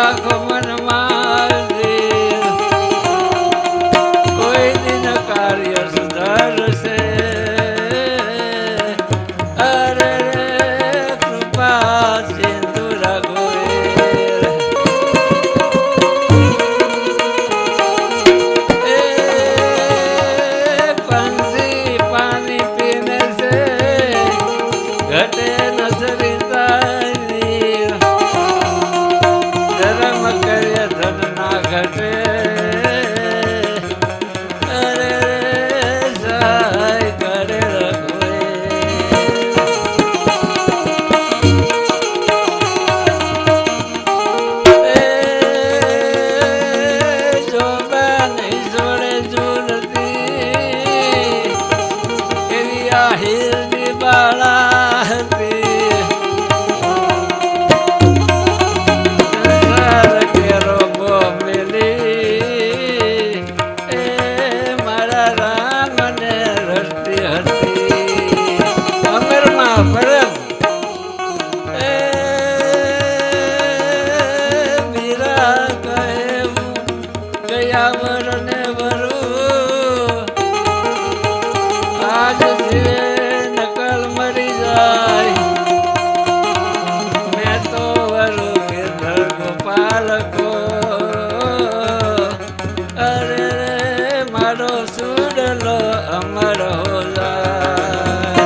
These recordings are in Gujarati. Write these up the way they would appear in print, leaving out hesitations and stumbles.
રાખો મનમાં કોઈ દિન કાર્ય સુધારશે અરે કૃપા સિંધુ રઘુવીર પંછી પાણી પીને છે ઘટે ન સરિતાની ધર્મ કર્ય ધન ના ઘટે અરે સહાય કરે રઘુવીર જોબાની જોડે જોડતી એવી આ હીરની બાળા હતી સંસાર કેરો બોમેલી એ મારા રામને રસ્તી હતી અમરમાં પરમ એ મીરા કહે ગયા વરને વરું આજ જીવે નકલ મરી જાય મેં તો વરું ગિરધર ગોપાલકો અરે રે મારો સુડલો અમર હો જાય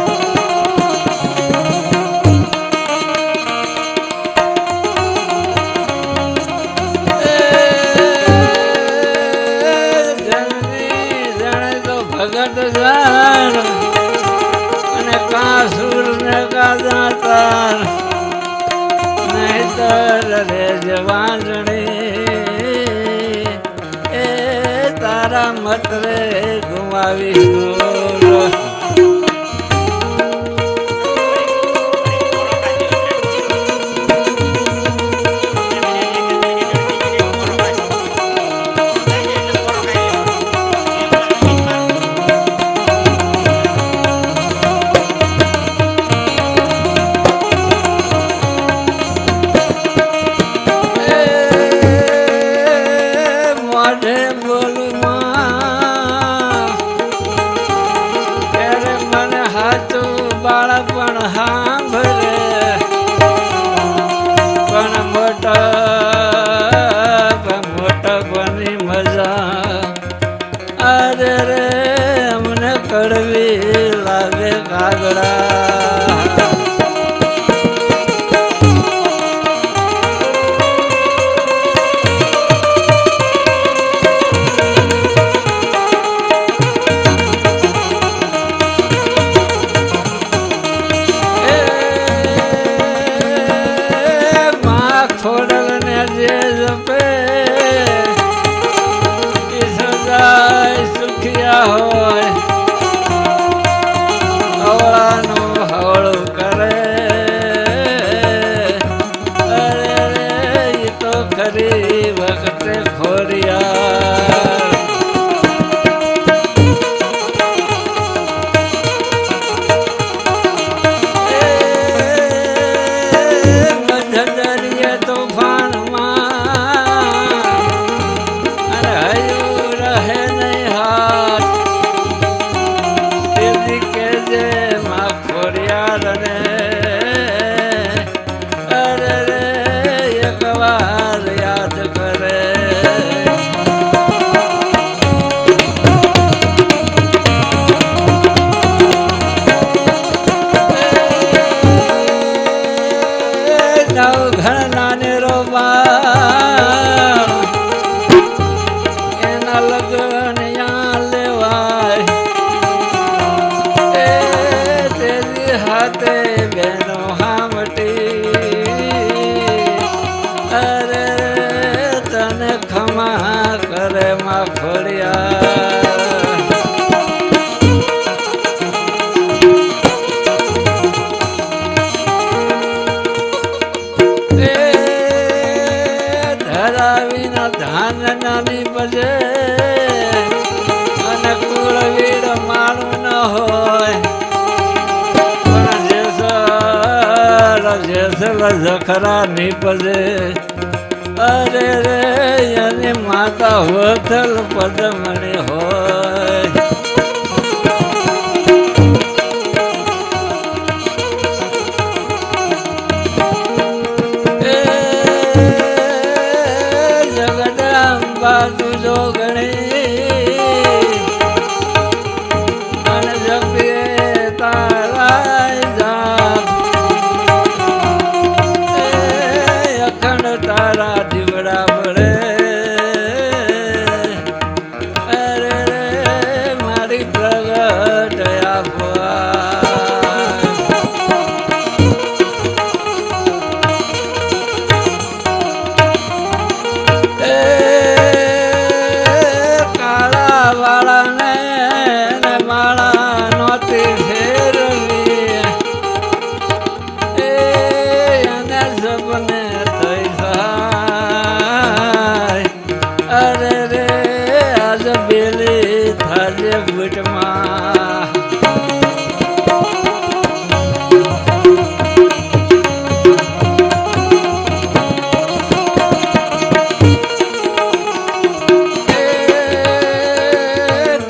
જલ્દી જાણે તો ભગત જાણ અને કાસુર ને કાદાતાર નહીતર રે જવાનણી એ તારા મત રે ગુમાવી દૂર મોઢે બોલું માં ત્યારે મને હાચું બાળપણ સાંભળે પણ મોટા બની મજા અરે રે અમને કડવી લાગે કાગડા છોડલ ને જે જપે એ સદાય સુખિયા હોય અવળાનું હવળું કરે અરે રે એ તો ખરી વખતે ખોરિયા અરે રે એક વાર યાદ કરે ઘણા ને રોબા એના લગ્ન યા લેવાય હાથે બેનો હામટી અરે તને ખમા કરે માં ફળિયા ધરાવીના ધાન નાની બજે અને કુળવીડ માળું ન હોય જેસલ જખરા નીપજે અરે રે એની માતા હોથલ પદમણી હોય જગદંબા તુજો ગણી અને જપીએ તારા જાપ અખંડ તારા દીવડા પડે અરે રે મારી પ્રગટ આપવા બેલી થાજે બુટમાં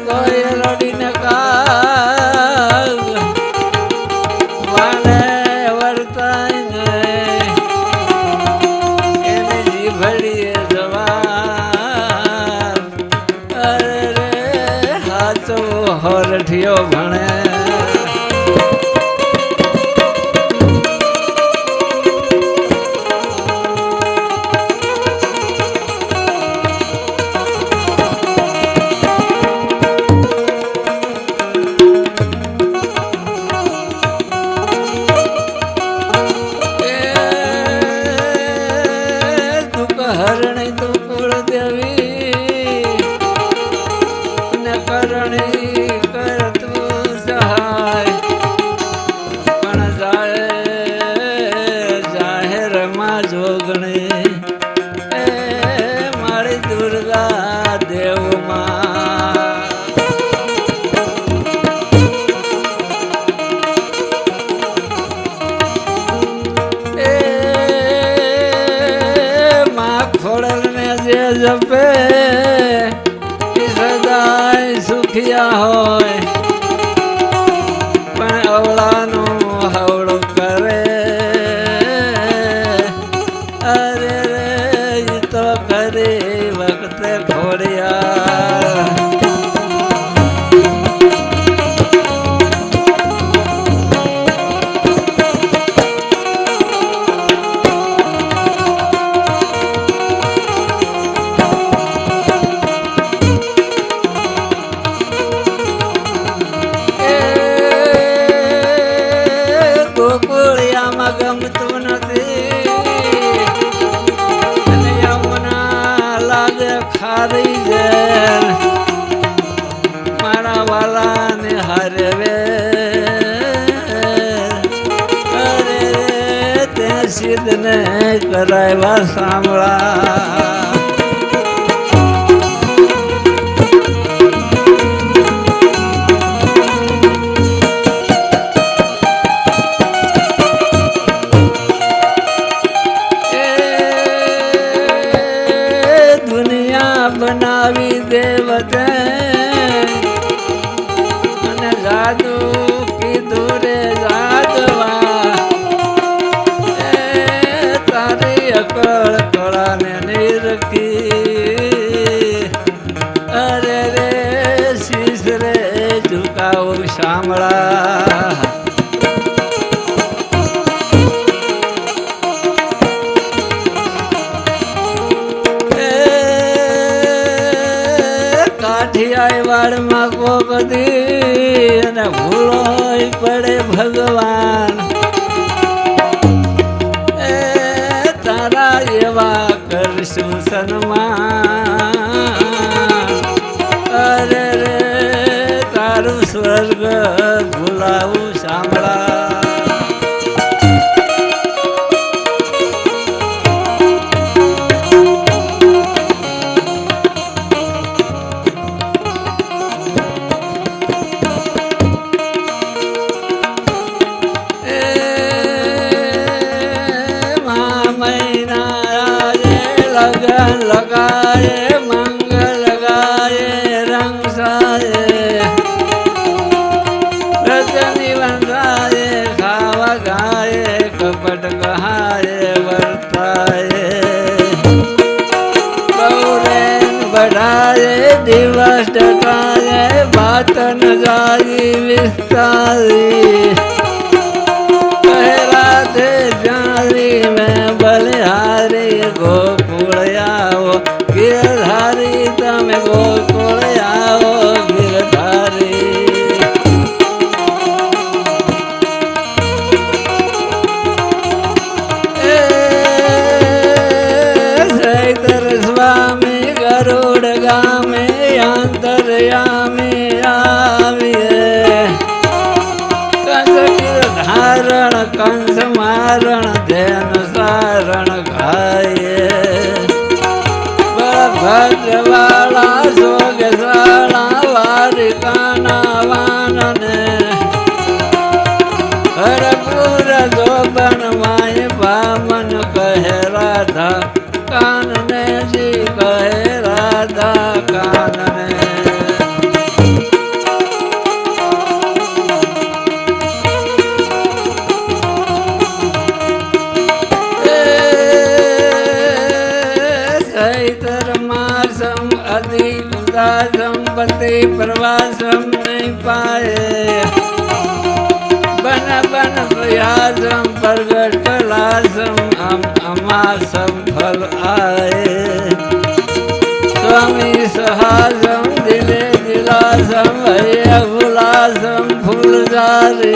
કોઈ રડીને કાલ વાને વર્તાય નહીં એને જીભડીએ હોરઠિયો ભણે તું હરણી તું કુળ દેવી કરણી કરતું સહાય પણ જાહેરમાં જોગણી એ મારી દુર્ગા દેવમાં એ માં ખોડલ ને જે જપે સદાય સુખિયા હોય પણ અવળાનું હવળું કરે અરે રે તો કરી વખતે ખોડિયા ગોકુળિયામાં ગમતું નથી અને યમુના લાગે ખારી જેલ મારા વાલાને હરવે અરે તે સિદ્ધને કરાવ્યા સાંભળા બનાવી દેવતે અને જાદુ કીધું રે જાદવા તારી અકળ કળાને નિરખી અરે રે શીશ રે ઝુકાવું શામળા કાઠિયાઈ વાળમાં કોકદી અને ભૂલોય પડે ભગવાન એ તારા એવા કરશું સન્માન અરે રે તારું સ્વર્ગ ભૂલાવું શામળા મહિના लगन लगाए मंगल गाए रंग साए रजनी बंधाए खावा गाए कपट कहाए वर्ताए गौरेन बढ़ाए दिवस टटाए बात न जागी विस्तारी राधे जारी में बलिहारी गोकुल आओ गिरधारी तम गोकुल आओ गिरधारी सैतर स्वामी गरुड़ गामे अंतरयामी आविए धारण कंस मारण धैन सारण खाए भद्रवाला सोगसाला वारिकाना वानने हरपुर जोबन माय बामन कहे राधा कानने जी कहे राधा कानने संपत्ति प्रवासम नहीं पाए बन बन प्रयासम प्रगट कलासम अमासम फल आए स्वामी सहासम दिले दिलासम भैया गुलासम फूलदारी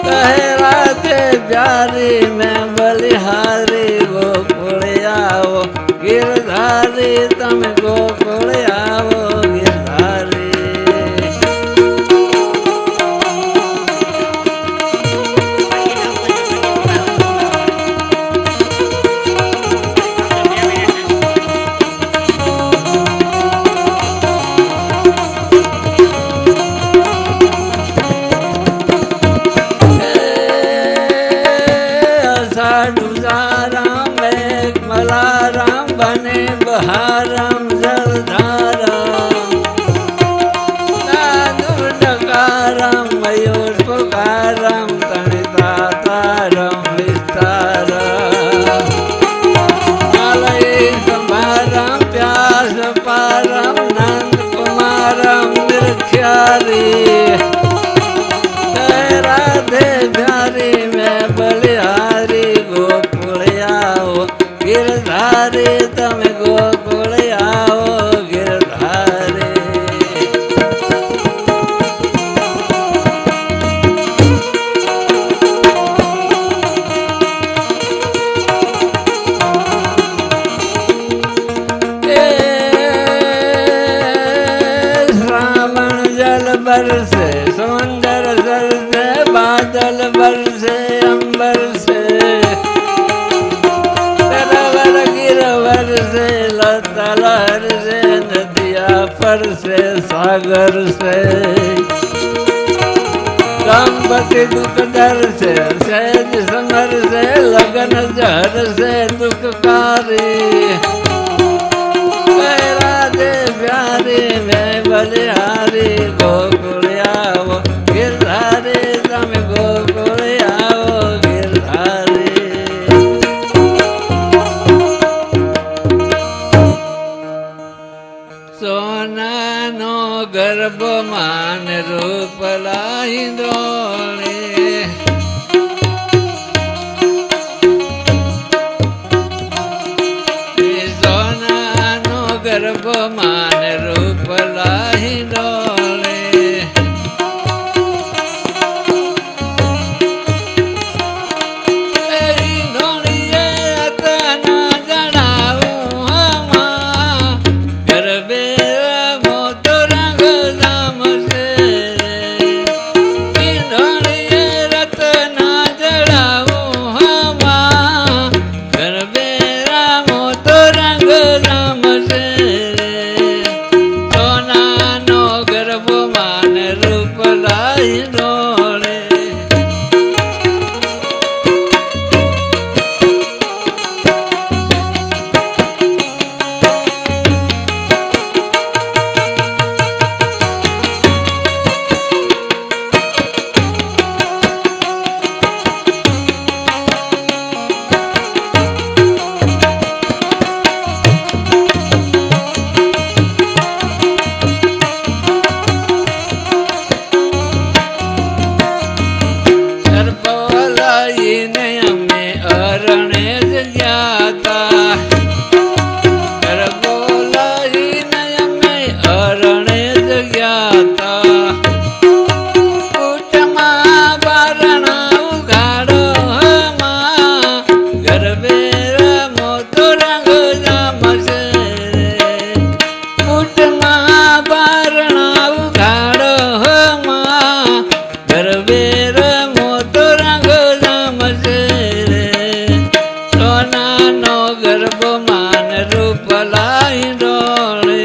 कहे राधे प्यारी मैं बलिहारी गोकुल आओ गिरधारी तम गोकुल आओ गिरधारी साधु साराम एक मलाराम बने बहाराम जलधाराम साधु डकाराम मयूर पुकाराम तणिताताराम विस्ताराम मलय संभाराम प्यास पाराम नंद कुमाराम निरख्यारी राधे प्यारी में बलिहारी गोकुल आओ गिरधारी तम गोकुल आओ गिरधारी श्रावण जल बरसे सौंदर्य जल से बादल बरसे अंबर से तरवर गिरवर से लहर से नदिया पर से सागर से संपत्ति दुख दर से सहज समर से लगन जहर से दुखकारी राधे प्यारी मैं बलिहारी गोकुल आओ गिरधारी तम गोकुल आओ गिरधारी सोना नो गर्भ मान रूप लाई द्रोणी गर्भ मान रूप लाही डोले ढोलिए तना जड़ाऊ हमा गर्भे मोत रंग दाम से ढोलिए रतना जड़ाऊ हमा गर्भे मोत रंग दाम से सोना ગયા તા ઘર બોલાવીને અમે અરણે જ ગયા તા કૂટમાં બારણા ઉઘાડો માં ગરબે રમો તો રંગ જામશે રે કૂટમાં બારણા ઉઘાડો માં ગરબે રમો તો રંગ જામશે રે સોનાનો ગરબો માન રૂપ લાઈ ડોળે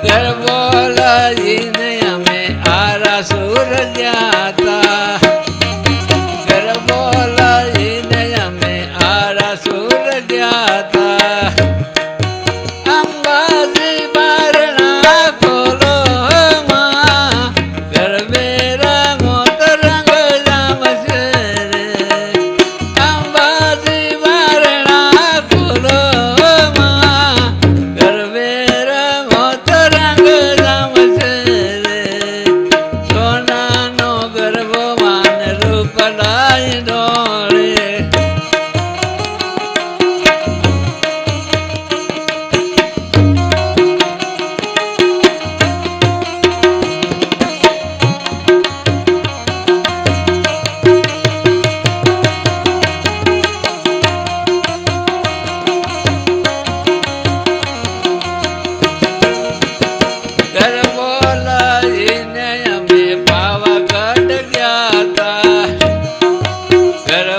ઘર બોલાવીને અમે આરાસુર ગયા તા ઘર બોલાવીને અમે આરાસુર ગયા તા અંબાજી બારણા ખોલો માં ગરબે રમો તો રંગ જામશે રે અંબાજી બારણા ખોલો માં ગરબે રમો તો રંગ જામશે રે સોનાનો ગરબો માન રૂપ લાઈ ડોળે ઘર બોલાવીને અમે પાવાગઢ ગયા તા ઘર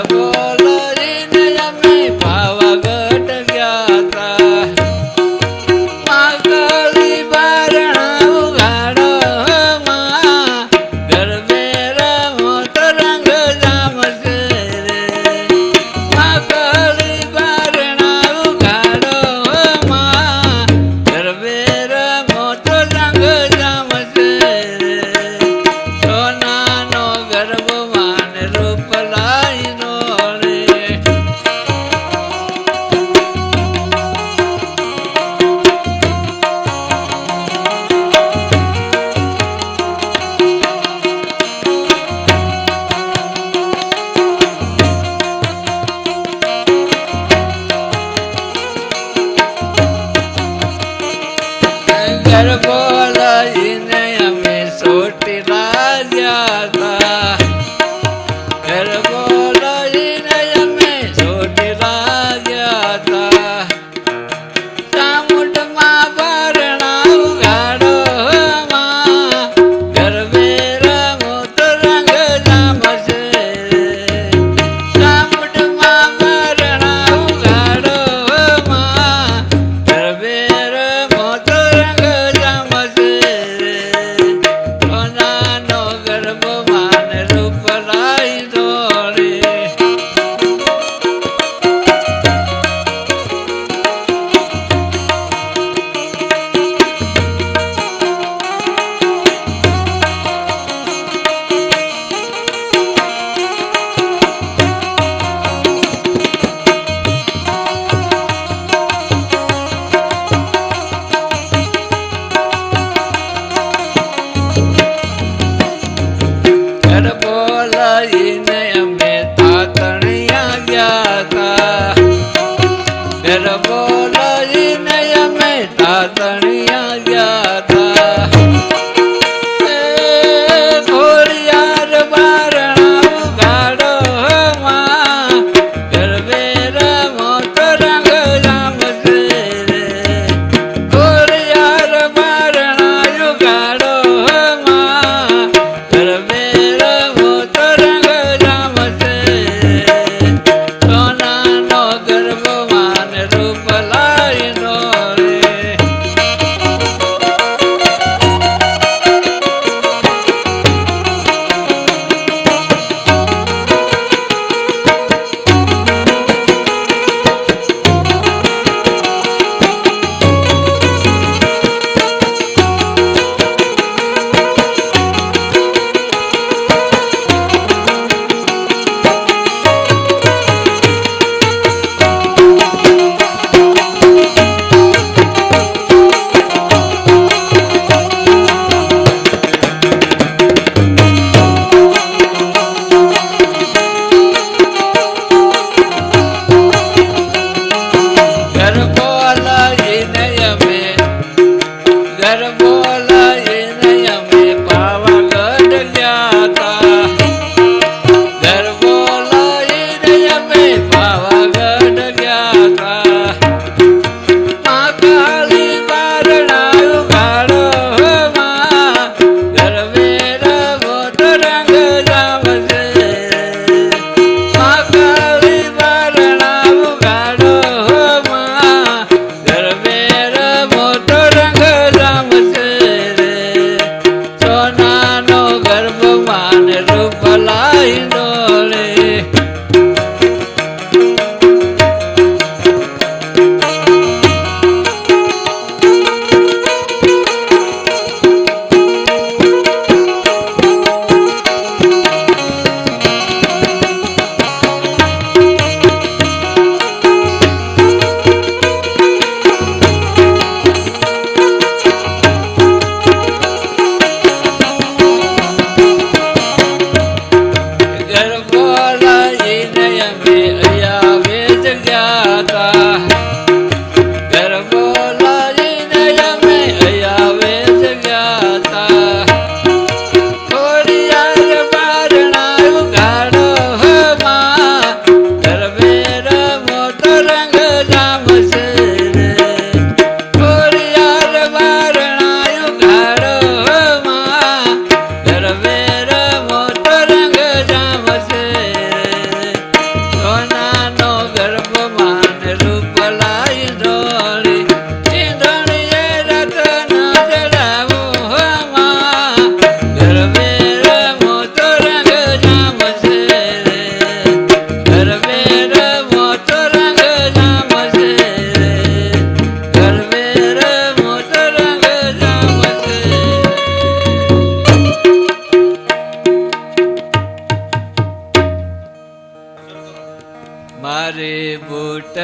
મારી બૂટ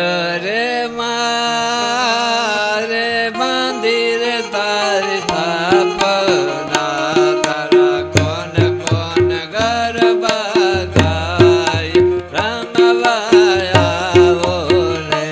રે મારે મંદિર તારી સ્થાપના તારા કોન કોન ગરબા ગાય રમવા આવો રે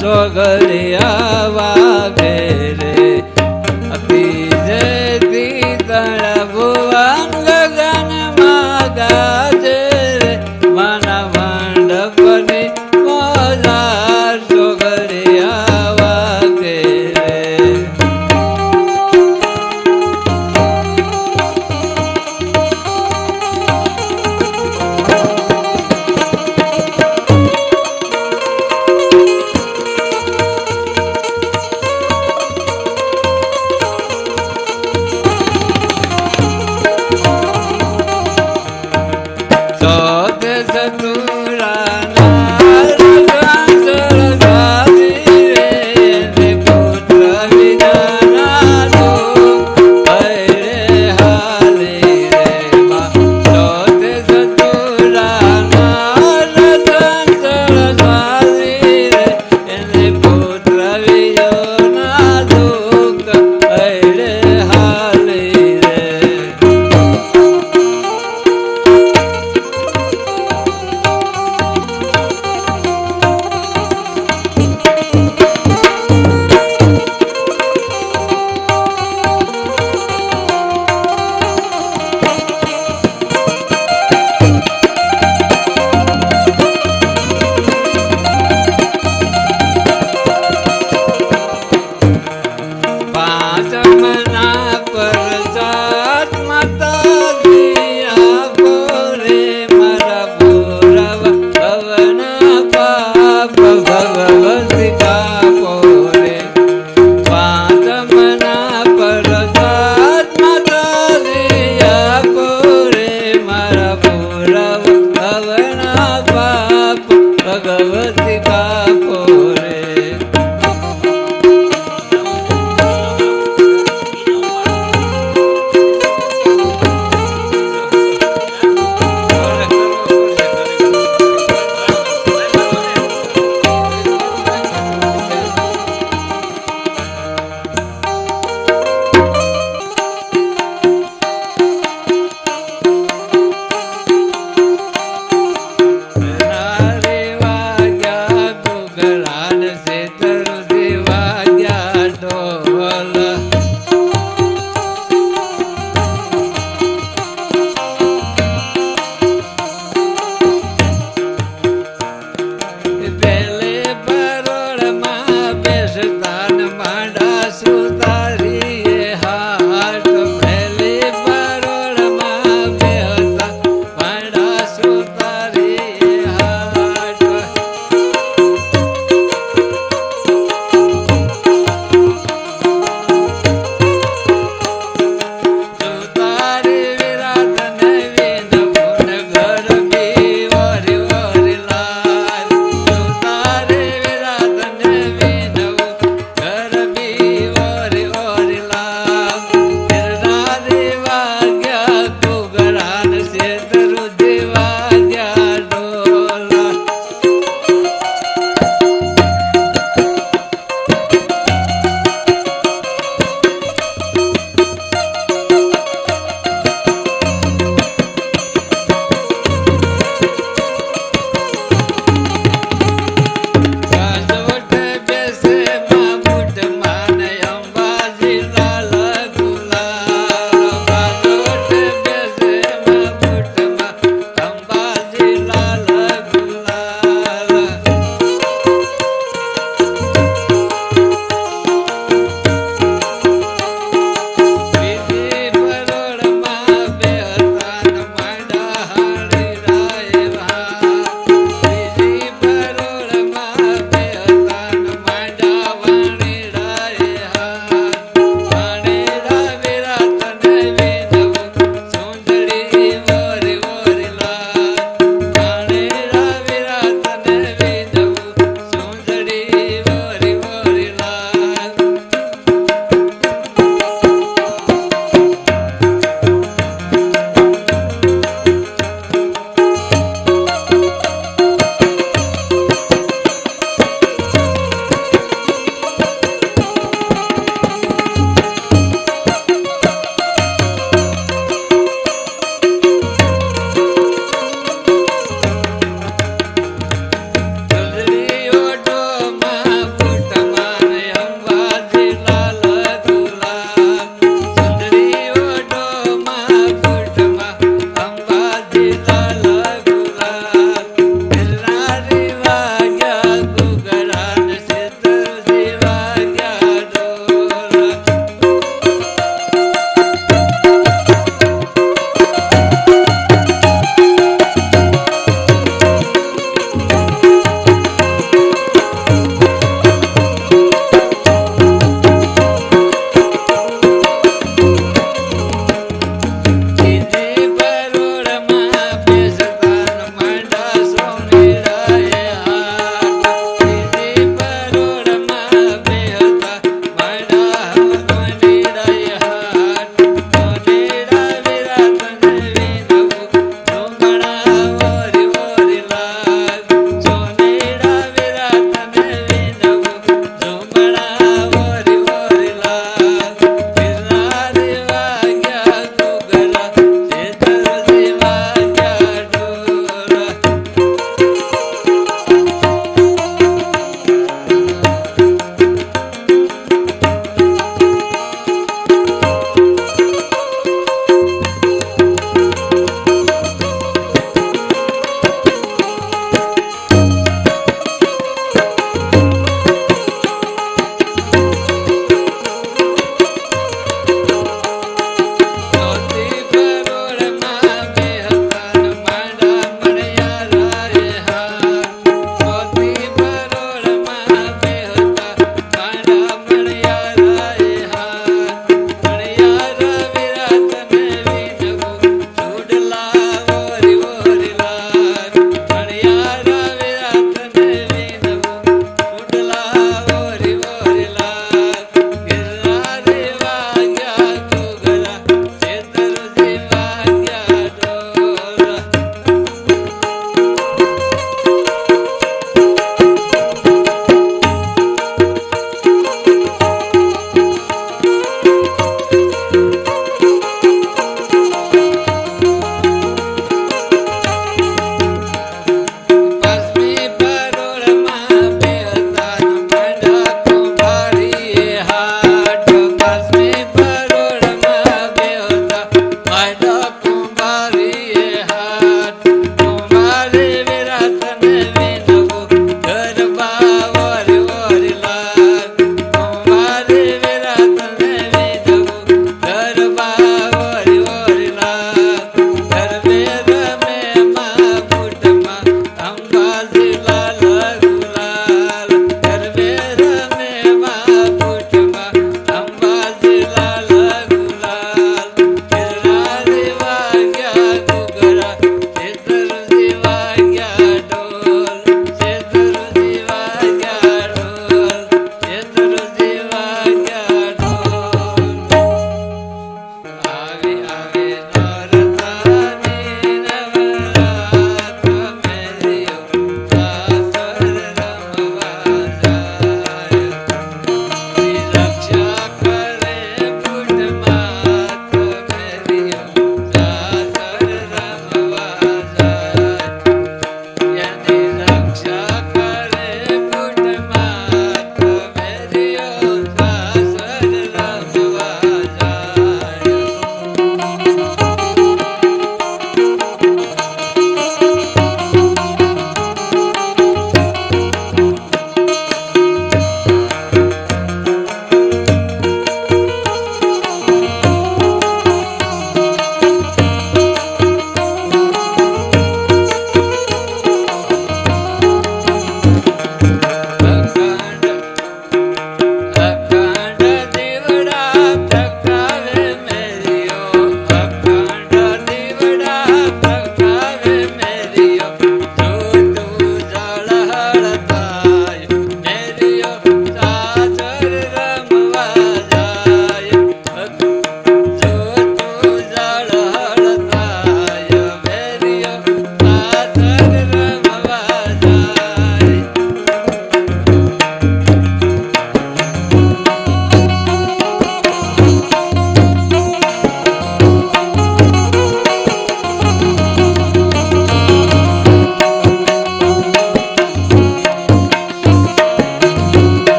સોગરિયા વાગે રે અતિજયથી તણ ભુવન ગગનમાં ગાજે રે માના મંડપની મોજાર સોગરિયા વાગે રે.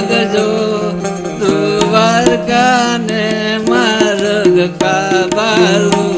લાગજો દ્વારકાને માર્ગ કાબાલું